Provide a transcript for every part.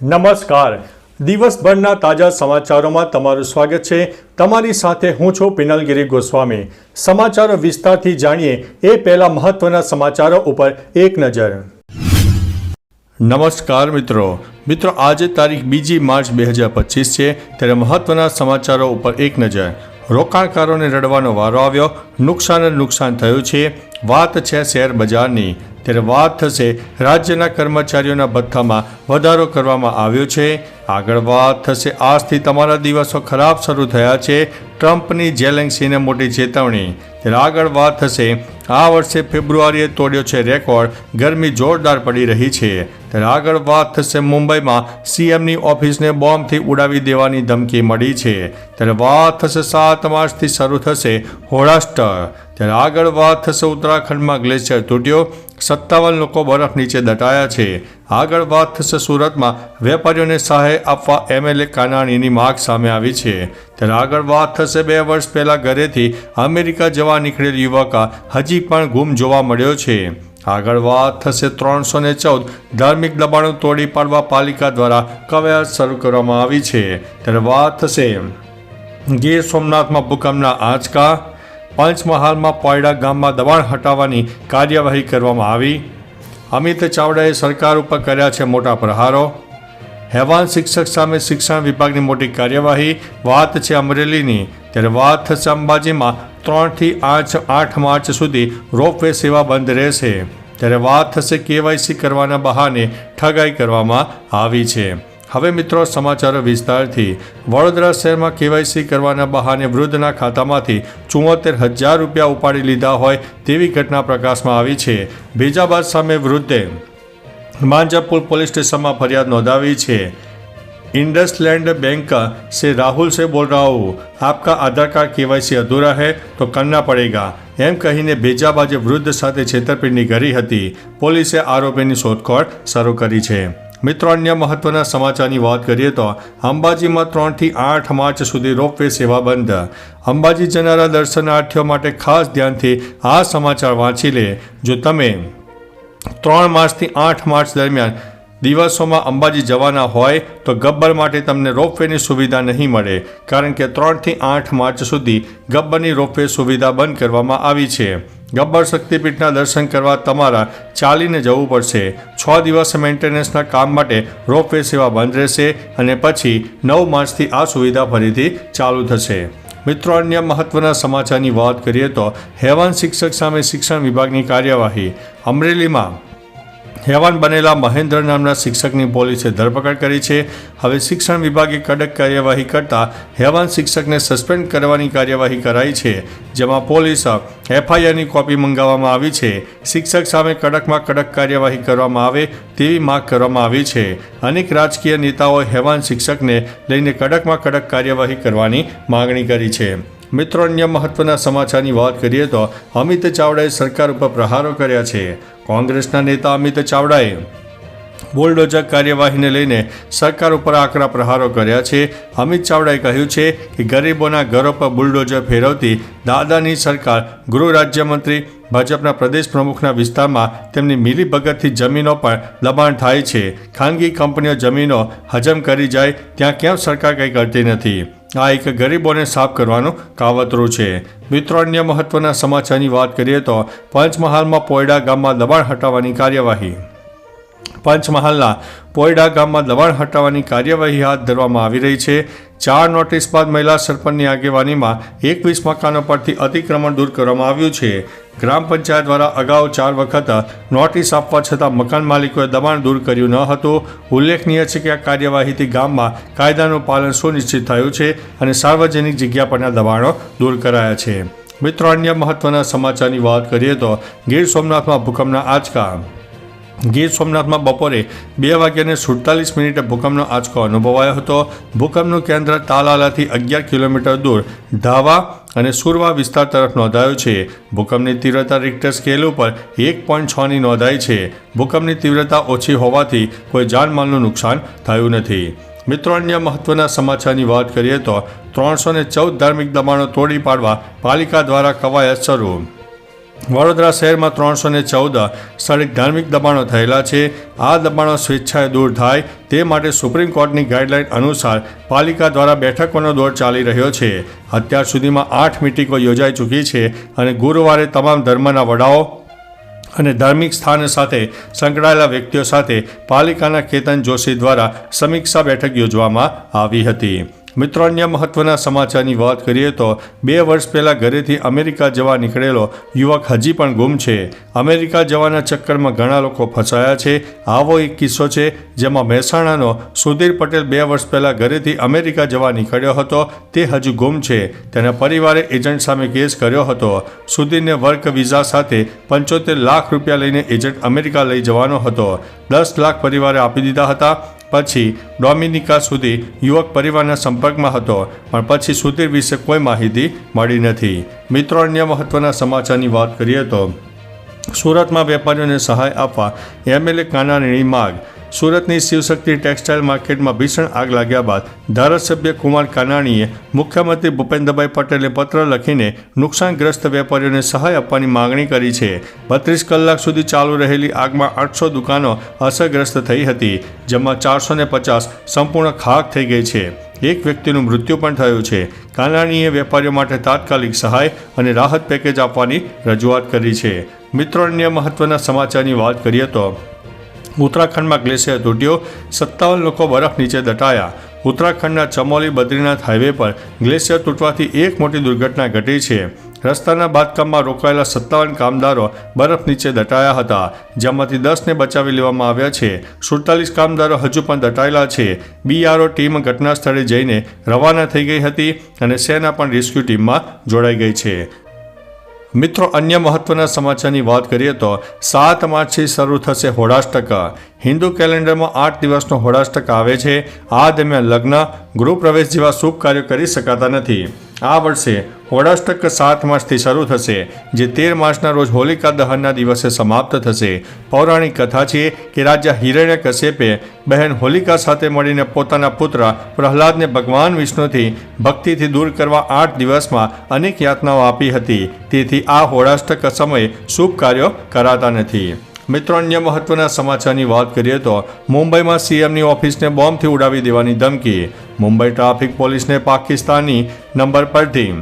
નમસ્કાર. દિવસભરના તાજા સમાચારોમાં તમારું સ્વાગત છે. તમારી સાથે હું છું પિનલગીરી ગોસ્વામી. સમાચારો વિસ્તારથી જાણીએ એ પહેલા મહત્વના સમાચારો ઉપર એક નજર. નમસ્કાર મિત્રો. આજે તારીખ 2 માર્ચ 2025 છે. ત્યારે મહત્વના સમાચારો ઉપર એક નજર. રોકાણકારોને રડવાનો વારો આવ્યો. નુકસાન થયું છે. વાત છે શેર બજારની. ત્યારે વાત થશે રાજ્યના કર્મચારીઓના ભથ્થામાં વધારો કરવામાં આવ્યો છે. આગળ વાત થશે આજથી તમારા દિવસો ખરાબ શરૂ થયા છે. ટ્રમ્પની જેલેન્સીને મોટી ચેતવણી. ત્યારે આગળ વાત થશે આ વર્ષે ફેબ્રુઆરીએ તોડ્યો છે રેકોર્ડ. ગરમી જોરદાર પડી રહી છે. ત્યારે આગળ વાત થશે મુંબઈમાં સીએમની ઓફિસને બોમ્બથી ઉડાવી દેવાની ધમકી મળી છે. ત્યારે વાત થશે 7 માર્ચથી શરૂ થશે હોળાષ્ટર. ત્યારે આગળ વાત થશે ઉત્તરાખંડમાં ગ્લેશિયર તૂટ્યો. 57 લોકો બરફ નીચે દટાયા છે. આગળ વાત થશે સુરતમાં વેપારીઓને સહાય આપવા એમએલએ કાનાણીની માગ સામે આવી છે. ત્યારે આગળ વાત થશે 2 વર્ષ પહેલા ઘરેથી અમેરિકા જવા નીકળેલ યુવક હજી પણ ગુમ જોવા મળ્યો છે. આગળ વાત થશે 314 ધાર્મિક દબાણો તોડી પાડવા પાલિકા દ્વારા કવાયત શરૂ કરવામાં આવી છે. ત્યારે વાત થશે ગીર સોમનાથમાં ભૂકંપના આંચકા. પંચમહાલમાં પોયડા ગામમાં દબાણ હટાવવાની કાર્યવાહી કરવામાં આવી. અમિત ચાવડાએ સરકાર ઉપર કર્યા છે મોટા પ્રહારો. હેવાન શિક્ષક સામે શિક્ષણ વિભાગની મોટી કાર્યવાહી. વાત છે અમરેલીની. ત્યારે વાત થશે અંબાજીમાં 3 થી 8 માર્ચ સુધી રોપવે સેવા બંધ રહેશે. ત્યારે વાત થશે કેવાયસી કરવાના બહાને ઠગાઈ કરવામાં આવી છે. હવે મિત્રો સમાચારો વિસ્તારથી. વડોદરા શહેરમાં કેવાયસી કરવાના બહાને વૃદ્ધના ખાતામાંથી 74,000 રૂપિયા ઉપાડી લીધા હોય તેવી ઘટના પ્રકાશમાં આવી છે. ભેજાબાદ સામે વૃદ્ધે માંજરપુર પોલીસ સ્ટેશનમાં ફરિયાદ નોંધાવી છે. इंडसलैंड बैंक से राहुल से बोल रहा हूँ, आपका आधार कार्ड केवाईसी अधूरा है तो करना पड़ेगा એમ કહીને ભેજાબાજે વૃદ્ધ સાથે છેતરપિંડી કરી હતી. પોલીસે આરોપીની શોધખોળ શરૂ કરી છે. મિત્રો અન્ય મહત્વના સમાચારની વાત કરીએ તો અંબાજીમાં 3 થી 8 માર્ચ સુધી રોપવે સેવા બંધ. અંબાજી જનારા દર્શનાર્થીઓ માટે ખાસ ધ્યાનથી આ સમાચાર વાંચી લે. જો તમે 3 માર્ચથી 8 માર્ચ દરમિયાન દિવસોમાં અંબાજી જવાના હોય તો ગબ્બર માટે તમને રોપવેની સુવિધા નહીં મળે, કારણ કે 3 થી 8 માર્ચ સુધી ગબ્બરની રોપવે સુવિધા બંધ કરવામાં આવી છે. ગબ્બર શક્તિપીઠના દર્શન કરવા તમારા ચાલીને જવું પડશે. 6 દિવસ મેન્ટેનન્સના કામ માટે રોપવે સેવા બંધ રહેશે અને પછી 9 માર્ચથી આ સુવિધા ફરીથી ચાલુ થશે. મિત્રો અન્ય મહત્વના સમાચારની વાત કરીએ તો હેવાન શિક્ષક સામે શિક્ષણ વિભાગની કાર્યવાહી. અમરેલીમાં હેવાન બનેલા મહેન્દ્ર નામના શિક્ષકની પોલીસે ધરપકડ કરી છે. હવે શિક્ષણ વિભાગે કડક કાર્યવાહી કરતા હેવાન શિક્ષકને સસ્પેન્ડ કરવાની કાર્યવાહી કરાઈ છે, જેમાં પોલીસ એફઆઈઆરની કોપી મંગાવવામાં આવી છે. શિક્ષક સામે કડકમાં કડક કાર્યવાહી કરવામાં આવે તેવી માંગ કરવામાં આવી છે. અનેક રાજકીય નેતાઓએ હેવાન શિક્ષકને લઈને કડકમાં કડક કાર્યવાહી કરવાની માંગણી કરી છે. મિત્રો અન્ય મહત્વના સમાચારની વાત કરીએ તો અમિત ચાવડાએ સરકાર ઉપર પ્રહારો કર્યા છે. કોંગ્રેસના નેતા અમિત ચાવડાએ બુલડોઝર કાર્યવાહીને લઈને સરકાર ઉપર આકરા પ્રહારો કર્યા છે. અમિત ચાવડાએ કહ્યું છે કે ગરીબોના ઘરો પર બુલડોઝર ફેરવતી દાદાની સરકાર ગૃહ રાજ્યમંત્રી ભાજપના પ્રદેશ પ્રમુખના વિસ્તારમાં તેમની મિલીભગતથી જમીનો પર દબાણ થાય છે. ખાનગી કંપનીઓ જમીનો હજમ કરી જાય ત્યાં કેમ સરકાર કંઈ કરતી નથી? આ એક ગરીબોને સાફ કરવાનું કાવતરું છે. મિત્રો અન્ય મહત્વના સમાચારની વાત કરીએ તો પંચમહાલમાં પોયડા ગામમાં દબાણ હટાવવાની કાર્યવાહી. પંચમહાલના પોયડા ગામમાં દબાણ હટાવવાની કાર્યવાહી હાથ ધરવામાં આવી રહી છે. 4 નોટિસ બાદ મહિલા સરપંચની આગેવાનીમાં 21 મકાનો પરથી અતિક્રમણ દૂર કરવામાં આવ્યું છે. ગ્રામ પંચાયત દ્વારા અગાઉ 4 વખત નોટિસ આપવા છતાં મકાન માલિકોએ દબાણ દૂર કર્યું ન હતું. ઉલ્લેખનીય છે કે આ કાર્યવાહીથી ગામમાં કાયદાનું પાલન સુનિશ્ચિત થયું છે અને સાર્વજનિક જગ્યા પરના દબાણો દૂર કરાયા છે. મિત્રો અન્ય મહત્વના સમાચારની વાત કરીએ તો ગીર સોમનાથમાં ભૂકંપના આંચકા. ગીર સોમનાથમાં બપોરે 2:47 ભૂકંપનો આંચકો અનુભવાયો હતો. ભૂકંપનું કેન્દ્ર તાલાલાથી 11 કિલોમીટર દૂર ધાવા અને સુરવા વિસ્તાર તરફ નોંધાયો છે. ભૂકંપની તીવ્રતા રિક્ટર સ્કેલ ઉપર 1.6ની નોંધાઈ છે. ભૂકંપની તીવ્રતા ઓછી હોવાથી કોઈ જાનમાલનું નુકસાન થયું નથી. મિત્રો અન્ય મહત્વના સમાચારની વાત કરીએ તો 314 ધાર્મિક દબાણો તોડી પાડવા પાલિકા દ્વારા કવાયત શરૂ. વડોદરા શહેરમાં 314 સ્થળે ધાર્મિક દબાણો થયેલા છે. આ દબાણો સ્વેચ્છાએ દૂર થાય તે માટે સુપ્રીમ કોર્ટની ગાઈડલાઈન અનુસાર પાલિકા દ્વારા બેઠકોનો દોર ચાલી રહ્યો છે. અત્યાર સુધીમાં 8 મિટિંગો યોજાઈ ચૂકી છે અને ગુરુવારે તમામ ધર્મના વડાઓ અને ધાર્મિક સ્થાન સાથે સંકળાયેલા વ્યક્તિઓ સાથે પાલિકાના કેતન જોશી દ્વારા સમીક્ષા બેઠક યોજવામાં આવી હતી. મિત્રો, અન્ય મહત્વના સમાચારની વાત કરીએ તો 2 વર્ષ પહેલાં ઘરેથી અમેરિકા જવા નીકળેલો યુવક હજી પણ ગુમ છે. અમેરિકા જવાના ચક્કરમાં ઘણા લોકો ફસાયા છે. આવો એક કિસ્સો છે જેમાં મહેસાણાનો સુધીર પટેલ 2 વર્ષ પહેલાં ઘરેથી અમેરિકા જવા નીકળ્યો હતો. તે હજુ ગુમ છે. તેના પરિવારે એજન્ટ સામે કેસ કર્યો હતો. સુધીરને વર્ક વિઝા સાથે 75 લાખ રૂપિયા લઈને એજન્ટ અમેરિકા લઈ જવાનો હતો. 10 લાખ પરિવારે આપી દીધા હતા. પછી ડોમિનિકા સુધી યુવક પરિવારના સંપર્કમાં હતો, પણ પછી સુધીર વિશે કોઈ માહિતી મળી નથી. મિત્રો, અન્ય મહત્વના સમાચારની વાત કરીએ તો સુરતમાં વેપારીઓને સહાય આપવા એમએલએ કાનાણીની માગ. સુરતની શિવશક્તિ ટેક્સટાઇલ માર્કેટમાં ભીષણ આગ લાગ્યા બાદ ધારાસભ્ય કુમાર કાનાણીએ મુખ્યમંત્રી ભૂપેન્દ્રભાઈ પટેલને પત્ર લખીને નુકસાનગ્રસ્ત વેપારીઓને સહાય આપવાની માંગણી કરી છે. 32 કલાક સુધી ચાલુ રહેલી આગમાં 800 દુકાનો અસરગ્રસ્ત થઈ હતી, જેમાં 450 સંપૂર્ણ ખાક થઈ ગઈ છે. એક વ્યક્તિનું મૃત્યુ પણ થયું છે. કાનાણીએ વેપારીઓ માટે તાત્કાલિક સહાય અને રાહત પેકેજ આપવાની રજૂઆત કરી છે. મિત્રો, અન્ય મહત્વના સમાચારની વાત કરીએ તો ઉત્તરાખંડમાં ગ્લેશિયર તૂટ્યો, 57 લોકો બરફ નીચે દટાયા. ઉત્તરાખંડના ચમોલી બદ્રીનાથ હાઈવે પર ગ્લેશિયર તૂટવાથી એક મોટી દુર્ઘટના ઘટી છે. રસ્તાના બાંધકામમાં રોકાયેલા 57 કામદારો બરફ નીચે દટાયા હતા, જેમાંથી 10ને બચાવી લેવામાં આવ્યા છે. 47 કામદારો હજુ પણ દટાયેલા છે. BRO ટીમ ઘટના સ્થળે જઈને રવાના થઈ ગઈ હતી અને સેના પણ રેસ્ક્યુ ટીમમાં જોડાઈ ગઈ છે. મિત્રો, અન્ય મહત્વના સમાચારની વાત કરીએ તો 7 માર્ચથી શરૂ થશે હોળાષ્ટક. હિન્દુ કેલેન્ડરમાં 8 દિવસનો હોળાષ્ટક આવે છે. આ દરમિયાન લગ્ન, ગૃહપ્રવેશ જેવા શુભ કાર્યો કરી શકાતા નથી. આ વર્ષે હોળાષ્ટક 7 માર્ચથી શરૂ થશે, જે 13 માર્ચના રોજ હોલિકા દહનના દિવસે સમાપ્ત થશે. પૌરાણિક કથા છે કે રાજા હિરણ્યકશ્યપે બહેન હોલિકા સાથે મળીને પોતાના પુત્ર પ્રહલાદને ભગવાન વિષ્ણુથી ભક્તિથી દૂર કરવા 8 દિવસમાં અનેક યાતનાઓ આપી હતી. તેથી આ હોળાષ્ટક સમયે શુભ કાર્યો કરાતા નથી. મિત્રો, અન્ય મહત્વના સમાચારની વાત કરીએ તો મુંબઈમાં CMની ઓફિસને બોમ્બથી ઉડાવી દેવાની ધમકી. મુંબઈ ટ્રાફિક પોલીસને પાકિસ્તાની નંબર પરથી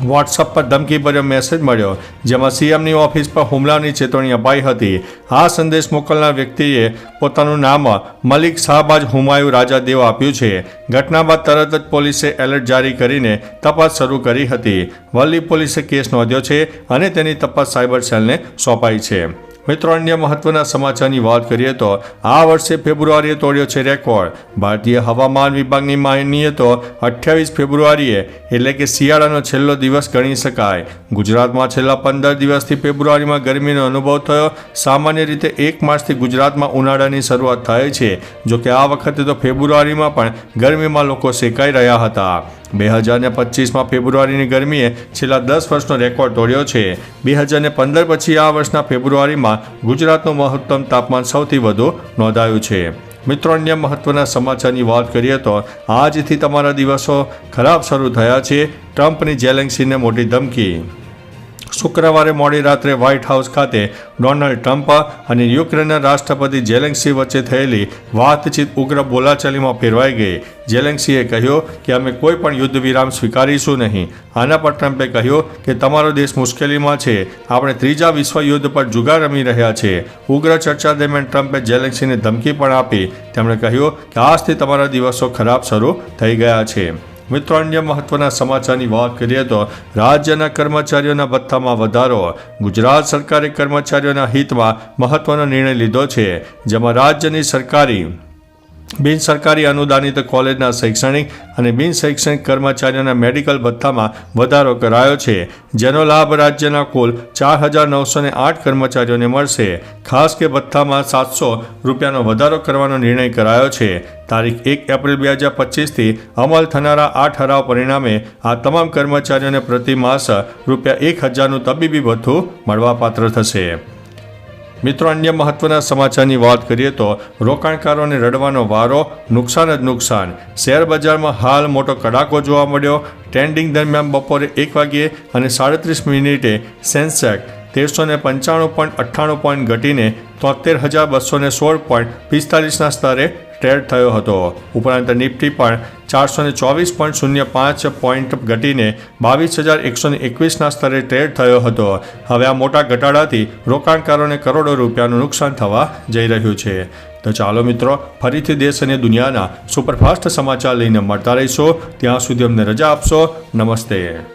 વોટ્સઅપ પર ધમકીભર્યો મેસેજ મળ્યો, જેમાં CMની ઓફિસ પર હુમલાની ચેતવણી અપાઈ હતી. આ સંદેશ મોકલનાર વ્યક્તિએ પોતાનું નામ મલિક શાહબાજ હુમાયુ રાજાદેવ આપ્યું છે. ઘટના બાદ તરત જ પોલીસે એલર્ટ જારી કરીને તપાસ શરૂ કરી હતી. વલ્લી પોલીસે કેસ નોંધ્યો છે અને તેની તપાસ સાયબર સેલને સોંપાઈ છે. મિત્રો, અન્ય મહત્વના સમાચારની વાત કરીએ તો આ વર્ષે ફેબ્રુઆરીએ તોડ્યો છે રેકોર્ડ. ભારતીય હવામાન વિભાગની માનીએ તો 28 ફેબ્રુઆરીએ એટલે કે શિયાળાનો છેલ્લો દિવસ ગણી શકાય. ગુજરાતમાં છેલ્લા 15 દિવસથી ફેબ્રુઆરીમાં ગરમીનો અનુભવ થયો. સામાન્ય રીતે 1 માર્ચથી ગુજરાતમાં ઉનાળાની શરૂઆત થાય છે. જોકે આ વખતે તો ફેબ્રુઆરીમાં પણ ગરમીમાં લોકો શેકાઈ રહ્યા હતા. 2025માં ફેબ્રુઆરીની ગરમીએ છેલ્લા 10 વર્ષનો રેકોર્ડ તોડ્યો છે. 2015 પછી આ વર્ષના ફેબ્રુઆરીમાં ગુજરાતનું મહત્તમ તાપમાન સૌથી વધુ નોંધાયું છે. મિત્રો, અન્ય મહત્વના સમાચારની વાત કરીએ તો આજથી તમારા દિવસો ખરાબ શરૂ થયા છે. ટ્રમ્પની જેલેન્સીને મોટી ધમકી. શુક્રવારે મોડી રાત્રે વ્હાઇટ હાઉસ ખાતે ડોનાલ્ડ ટ્રમ્પ અને યુક્રેનના રાષ્ટ્રપતિ ઝેલેન્સ્કી વચ્ચે થયેલી વાતચીત ઉગ્ર બોલાચાલીમાં ફેરવાઈ ગઈ. ઝેલેન્સ્કીએ કહ્યું કે અમે કોઈ પણ યુદ્ધ વિરામ સ્વીકારીશું નહીં. આના પર ટ્રમ્પે કહ્યું કે તમારો દેશ મુશ્કેલીમાં છે. આપણે ત્રીજા વિશ્વયુદ્ધ પર જુગાર રમી રહ્યા છે. ઉગ્ર ચર્ચા દરમિયાન ટ્રમ્પે ઝેલેન્સ્કીને ધમકી પણ આપી. તેમણે કહ્યું કે આજથી તમારા દિવસો ખરાબ શરૂ થઈ ગયા છે. મિત્રો, અન્ય મહત્વના સમાચારની વાત કરીએ તો રાજ્યના કર્મચારીઓના ભથ્થામાં વધારો. ગુજરાત સરકારે કર્મચારીઓના હિતમાં મહત્વનો નિર્ણય લીધો છે, જેમાં રાજ્યની સરકારી, બિનસરકારી અનુદાનિત કોલેજના શૈક્ષણિક અને બિનશૈક્ષણિક કર્મચારીઓના મેડિકલ ભથ્થામાં વધારો કરાયો છે, જેનો લાભ રાજ્યના કુલ 4,908 કર્મચારીઓને મળશે. ખાસ કે ભથ્થામાં 700 રૂપિયાનો વધારો કરવાનો નિર્ણય કરાયો છે. તારીખ 1 એપ્રિલ 2025થી અમલ થનારા આ ઠરાવ પરિણામે આ તમામ કર્મચારીઓને પ્રતિ માસ રૂપિયા 1,000નું તબીબી ભથ્થું મળવાપાત્ર થશે. મિત્રો અન્ય મહત્વના સમાચારની વાત કરીએ તો રોકાણકારોને રડવાનો વારો, નુકસાન જ નુકસાન. શેર બજારમાં હાલ મોટો કડાકો જોવા મળ્યો. ટ્રેડિંગ દરમિયાન બપોરે 1 વાગ્યે અને 37 સેન્સેક્સ 1395.98 પોઈન્ટ ઘટીને 73,216.45ના સ્તરે ટ્રેડ થયો હતો. ઉપરાંત નિફ્ટી પણ 424.05 પોઈન્ટ ઘટીને 22,121ના સ્તરે ટ્રેડ થયો હતો. હવે આ મોટા ઘટાડાથી રોકાણકારોને કરોડો રૂપિયાનું નુકસાન થવા જઈ રહ્યું છે. તો ચાલો મિત્રો, ફરીથી દેશ અને દુનિયાના સુપરફાસ્ટ સમાચાર લઈને મળતા રહીશો. ત્યાં સુધી અમને રજા આપશો. નમસ્તે.